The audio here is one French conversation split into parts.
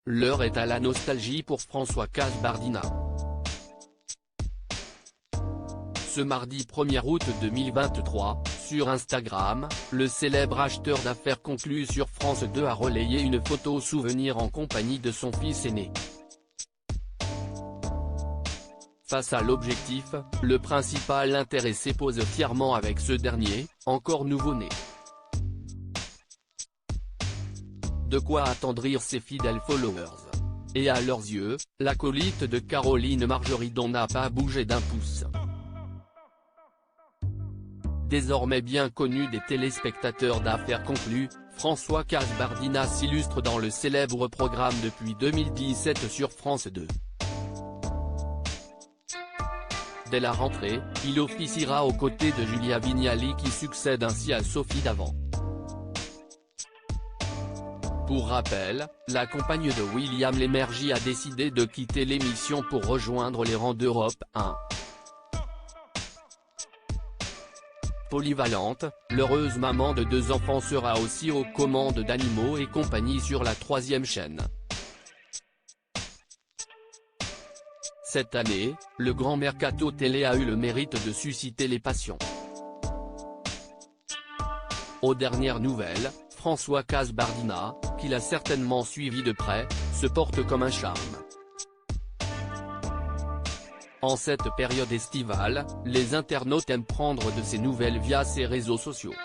l'heure est à la nostalgie pour François Kasbardina. Ce mardi 1er août 2023, sur Instagram, le célèbre acheteur d'affaires conclu sur France 2 a relayé une photo souvenir en compagnie de son fils aîné. Face à l'objectif, le principal intéressé pose fièrement avec ce dernier, encore nouveau-né. De quoi attendrir ses fidèles followers. Et à leurs yeux, l'acolyte de Caroline Margeridon n'a pas bougé d'un pouce. Désormais bien connu des téléspectateurs d'affaires conclues, François Kasbardina s'illustre dans le célèbre programme depuis 2017 sur France 2. Dès la rentrée, il officiera aux côtés de Julia Vignali qui succède ainsi à Sophie Davant. Pour rappel, la compagne de William Lémergie a décidé de quitter l'émission pour rejoindre les rangs d'Europe 1. Polyvalente, l'heureuse maman de 2 enfants sera aussi aux commandes d'Animaux et compagnie sur la 3e chaîne. Cette année, le grand mercato télé a eu le mérite de susciter les passions. Aux dernières nouvelles, François Kasbardina, qui l'a certainement suivi de près, se porte comme un charme. En cette période estivale, les internautes aiment prendre de ses nouvelles via ses réseaux sociaux.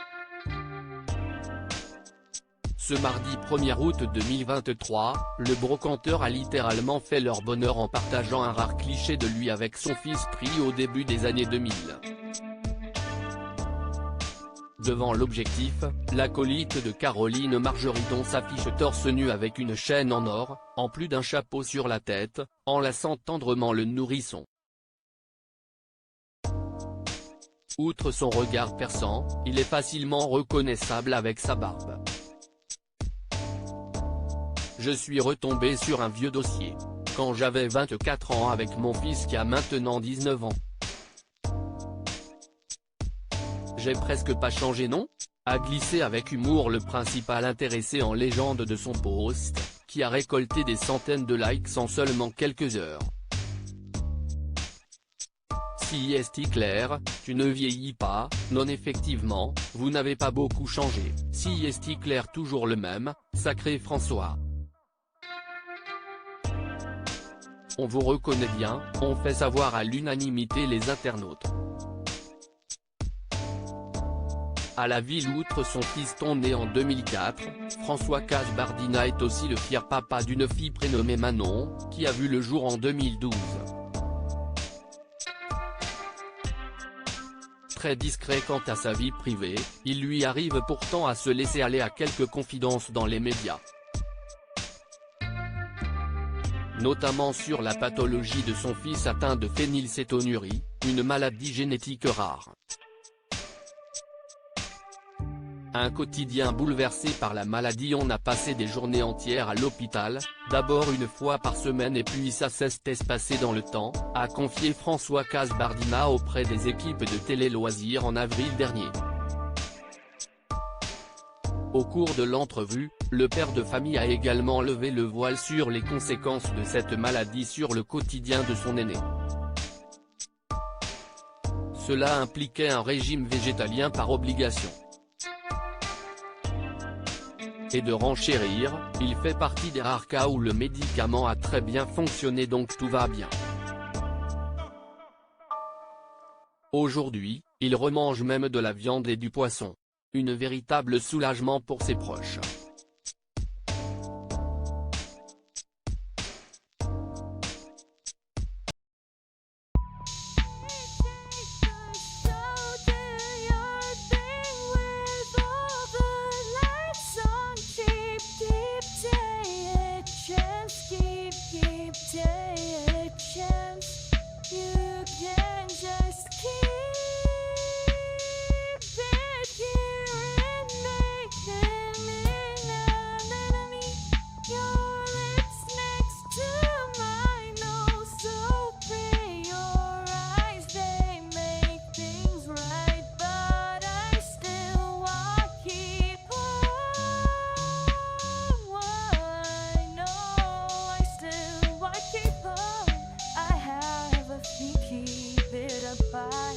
Ce mardi 1er août 2023, le brocanteur a littéralement fait leur bonheur en partageant un rare cliché de lui avec son fils pris au début des années 2000. Devant l'objectif, l'acolyte de Caroline Margeridon s'affiche torse nu avec une chaîne en or, en plus d'un chapeau sur la tête, enlaçant tendrement le nourrisson. Outre son regard perçant, il est facilement reconnaissable avec sa barbe. Je suis retombé sur un vieux dossier. Quand j'avais 24 ans avec mon fils qui a maintenant 19 ans. J'ai presque pas changé non ? A glissé avec humour le principal intéressé en légende de son post, qui a récolté des centaines de likes en seulement quelques heures. Si est clair, tu ne vieillis pas, non effectivement, vous n'avez pas beaucoup changé. Si est clair toujours le même, sacré François. On vous reconnaît bien, on fait savoir à l'unanimité les internautes. À la ville outre son fiston né en 2004, François Kasbardina est aussi le fier papa d'une fille prénommée Manon, qui a vu le jour en 2012. Très discret quant à sa vie privée, il lui arrive pourtant à se laisser aller à quelques confidences dans les médias. Notamment sur la pathologie de son fils atteint de phénylcétonurie, une maladie génétique rare. Un quotidien bouleversé par la maladie. On a passé des journées entières à l'hôpital, d'abord une fois par semaine et puis ça s'est espacé dans le temps, a confié François Kasbardina auprès des équipes de télé-loisirs en avril dernier. Au cours de l'entrevue, le père de famille a également levé le voile sur les conséquences de cette maladie sur le quotidien de son aîné. Cela impliquait un régime végétalien par obligation. Et de renchérir, il fait partie des rares cas où le médicament a très bien fonctionné donc tout va bien. Aujourd'hui, il remange même de la viande et du poisson. Un véritable soulagement pour ses proches. bye.